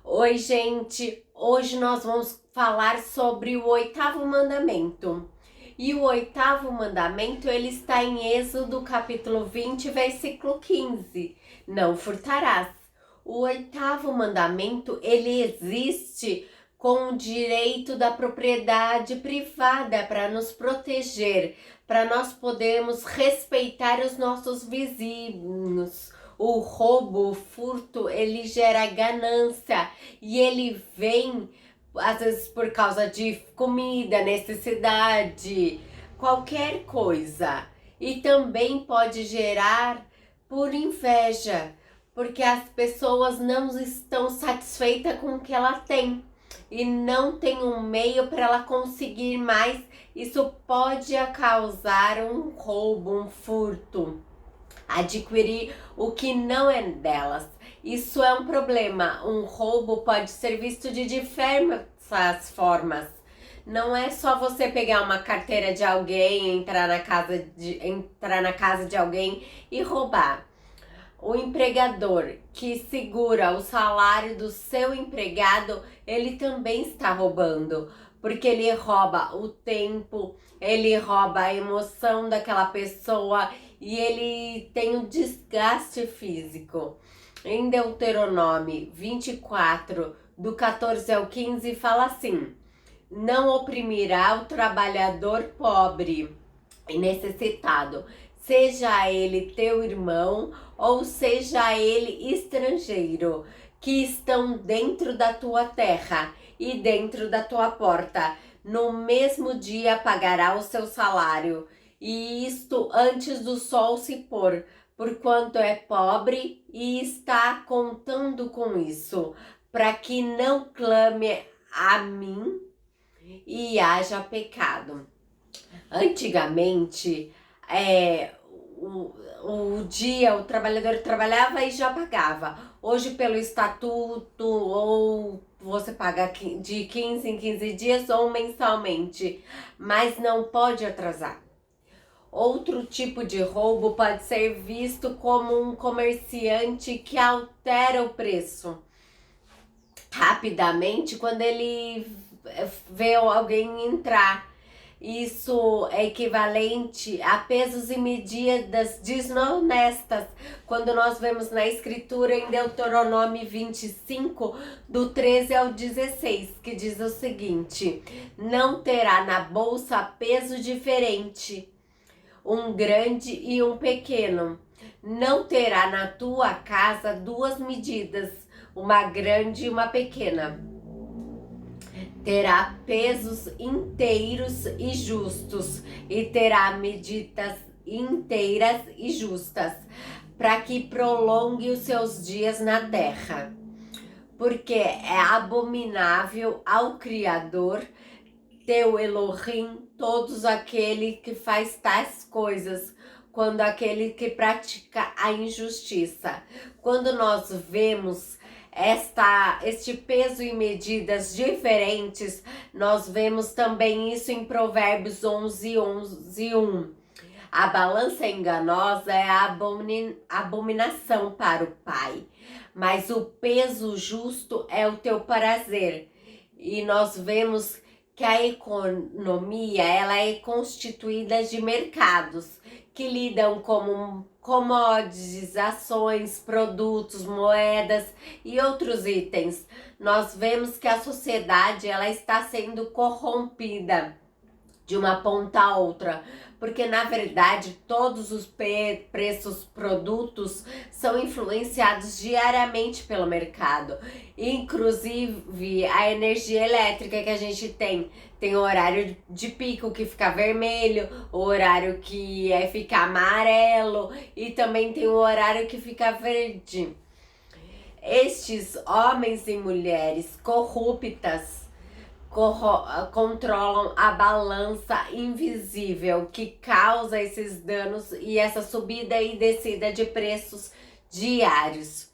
Oi, gente! Hoje nós vamos falar sobre o oitavo mandamento. E o oitavo mandamento, ele está em Êxodo, capítulo 20, versículo 15. Não furtarás. O oitavo mandamento, ele existe com o direito da propriedade privada para nos proteger, para nós podermos respeitar os nossos vizinhos. O roubo, o furto, ele gera ganância e ele vem, às vezes, por causa de comida, necessidade, qualquer coisa. E também pode gerar por inveja, porque as pessoas não estão satisfeitas com o que ela tem e não tem um meio para ela conseguir mais. Isso pode causar um roubo, um furto, adquirir o que não é delas. Isso é um problema. Um roubo pode ser visto de diversas formas. Não é só você pegar uma carteira de alguém, entrar na casa de alguém e roubar. O empregador que segura o salário do seu empregado, ele também está roubando, porque ele rouba o tempo, ele rouba a emoção daquela pessoa e ele tem um desgaste físico. Em Deuteronômio 24, do 14 ao 15, fala assim: não oprimirá o trabalhador pobre e necessitado, seja ele teu irmão ou seja ele estrangeiro, que estão dentro da tua terra e dentro da tua porta. No mesmo dia pagará o seu salário, e isto antes do sol se pôr, porquanto é pobre e está contando com isso, para que não clame a mim e haja pecado. Antigamente, o trabalhador trabalhava e já pagava. Hoje, pelo estatuto, ou você paga de 15 em 15 dias ou mensalmente, mas não pode atrasar. Outro tipo de roubo pode ser visto como um comerciante que altera o preço rapidamente quando ele vê alguém entrar. Isso é equivalente a pesos e medidas desonestas, quando nós vemos na escritura em Deuteronômio 25, do 13 ao 16, que diz o seguinte: não terá na bolsa peso diferente, um grande e um pequeno. Não terá na tua casa duas medidas, uma grande e uma pequena. Terá pesos inteiros e justos, e terá medidas inteiras e justas, para que prolongue os seus dias na terra. Porque é abominável ao Criador, teu Elohim, todos aquele que faz tais coisas, quando aquele que pratica a injustiça. Quando nós vemos este peso e medidas diferentes, nós vemos também isso em Provérbios 11:1. A balança enganosa é a abominação para o pai, mas o peso justo é o teu prazer. E nós vemos que a economia, ela é constituída de mercados que lidam com commodities, ações, produtos, moedas e outros itens. Nós vemos que a sociedade, ela está sendo corrompida de uma ponta a outra, porque na verdade todos os preços, produtos são influenciados diariamente pelo mercado. Inclusive a energia elétrica que a gente tem o horário de pico que fica vermelho, o horário que fica amarelo e também tem o horário que fica verde. Estes homens e mulheres corruptas controlam a balança invisível que causa esses danos e essa subida e descida de preços diários.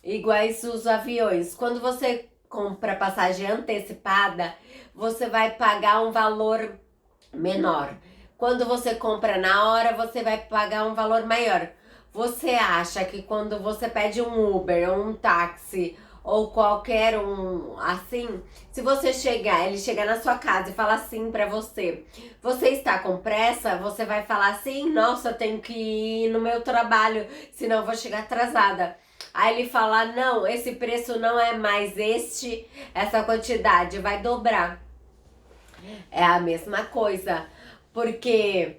Iguais os aviões. Quando você compra passagem antecipada, você vai pagar um valor menor. Quando você compra na hora, você vai pagar um valor maior. Você acha que quando você pede um Uber ou um táxi ou qualquer um assim, se você chegar, ele chegar na sua casa e falar assim pra você, você está com pressa? Você vai falar assim, nossa, eu tenho que ir no meu trabalho, senão eu vou chegar atrasada. Aí ele fala, não, esse preço não é mais essa quantidade, vai dobrar. É a mesma coisa, porque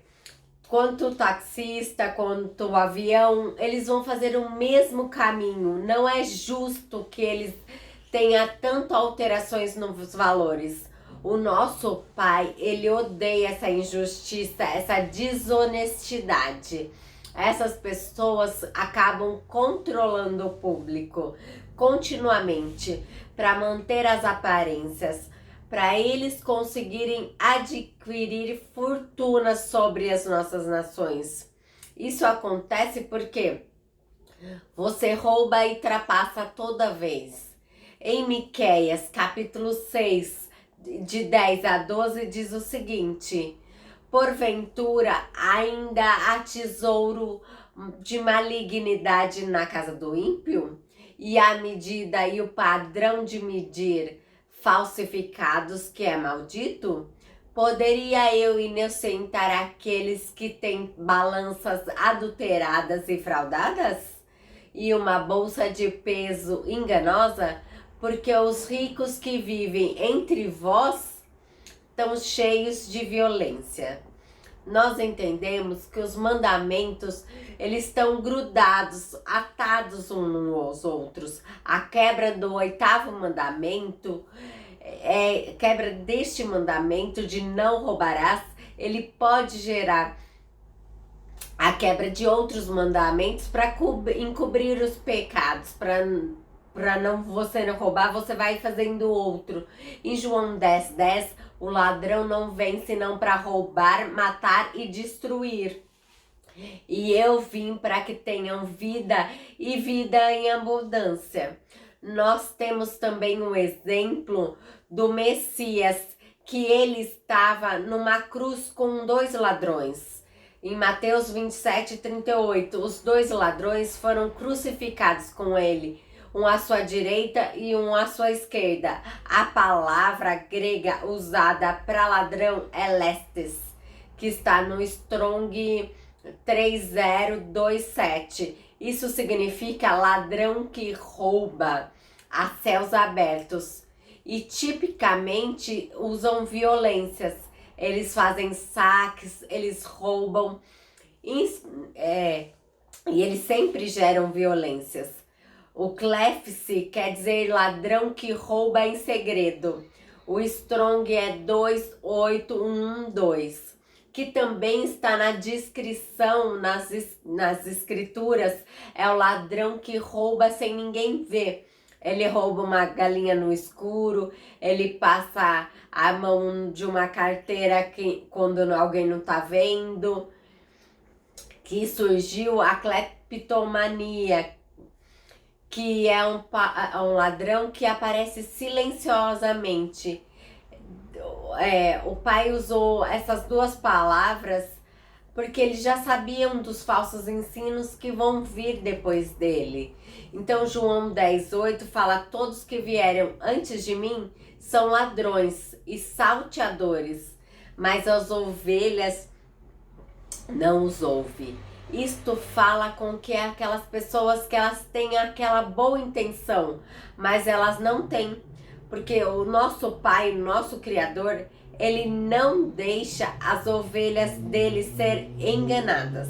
quanto o taxista, quanto o avião, eles vão fazer o mesmo caminho. Não é justo que eles tenham tanto alterações nos valores. O nosso pai, ele odeia essa injustiça, essa desonestidade. Essas pessoas acabam controlando o público continuamente para manter as aparências, para eles conseguirem adquirir fortunas sobre as nossas nações. Isso acontece porque você rouba e trapaça toda vez. Em Miqueias, capítulo 6, de 10 a 12, diz o seguinte: porventura ainda há tesouro de malignidade na casa do ímpio? E a medida e o padrão de medir falsificados que é maldito? Poderia eu inocentar aqueles que têm balanças adulteradas e fraudadas? E uma bolsa de peso enganosa? Porque os ricos que vivem entre vós estão cheios de violência. Nós entendemos que os mandamentos, eles estão grudados, atados uns aos outros. A quebra do 8º mandamento, quebra deste mandamento de não roubarás, ele pode gerar a quebra de outros mandamentos para encobrir os pecados, para não você não roubar, você vai fazendo outro. Em João 10:10, o ladrão não vem senão para roubar, matar e destruir. E eu vim para que tenham vida e vida em abundância. Nós temos também um exemplo do Messias, que ele estava numa cruz com 2 ladrões. Em Mateus 27:38, os 2 ladrões foram crucificados com ele, um à sua direita e um à sua esquerda. A palavra grega usada para ladrão é lestes, que está no Strong 3027. Isso significa ladrão que rouba a céus abertos. E tipicamente usam violências. Eles fazem saques, eles roubam. E eles sempre geram violências. O clefse quer dizer ladrão que rouba em segredo. O Strong é 28112, que também está na descrição, nas escrituras, é o ladrão que rouba sem ninguém ver. Ele rouba uma galinha no escuro, ele passa a mão de uma carteira quando alguém não está vendo. Que surgiu a cleptomania, que é um ladrão que aparece silenciosamente. O pai usou essas 2 palavras porque eles já sabiam dos falsos ensinos que vão vir depois dele. Então João 10:8 fala: todos que vieram antes de mim são ladrões e salteadores, mas as ovelhas não os ouve. Isto fala com que aquelas pessoas que elas têm aquela boa intenção, mas elas não têm, porque o nosso Pai, o nosso Criador, ele não deixa as ovelhas dele ser enganadas.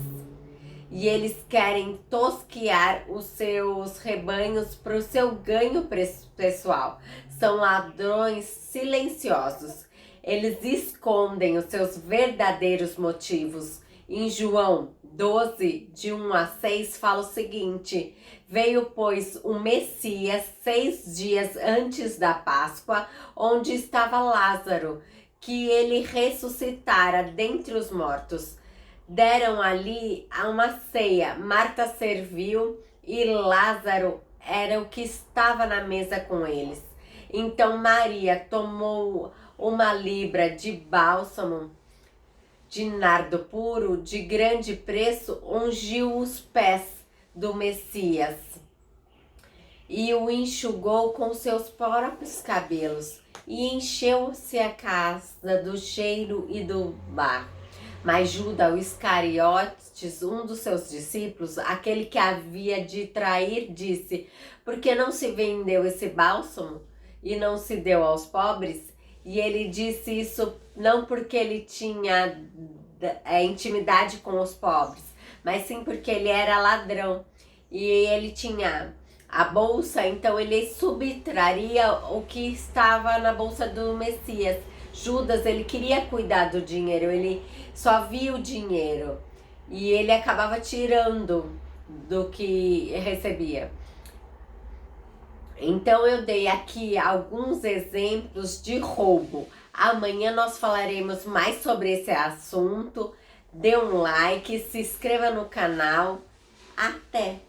E eles querem tosquear os seus rebanhos para o seu ganho pessoal. São ladrões silenciosos. Eles escondem os seus verdadeiros motivos. Em João 12, de 1 a 6, fala o seguinte: veio, pois, o Messias 6 dias antes da Páscoa, onde estava Lázaro, que ele ressuscitara dentre os mortos. Deram ali uma ceia. Marta serviu e Lázaro era o que estava na mesa com eles. Então Maria tomou 1 libra de bálsamo de nardo puro, de grande preço, ungiu os pés do Messias e o enxugou com seus próprios cabelos, e encheu-se a casa do cheiro e do barro. Mas Judas, o Iscariotes, um dos seus discípulos, aquele que havia de trair, disse: por que não se vendeu esse bálsamo e não se deu aos pobres? E ele disse isso não porque ele tinha intimidade com os pobres, mas sim porque ele era ladrão e ele tinha a bolsa, então ele subtraria o que estava na bolsa do Messias. Judas, ele queria cuidar do dinheiro, ele só via o dinheiro e ele acabava tirando do que recebia. Então eu dei aqui alguns exemplos de roubo. Amanhã nós falaremos mais sobre esse assunto. Dê um like, se inscreva no canal. Até!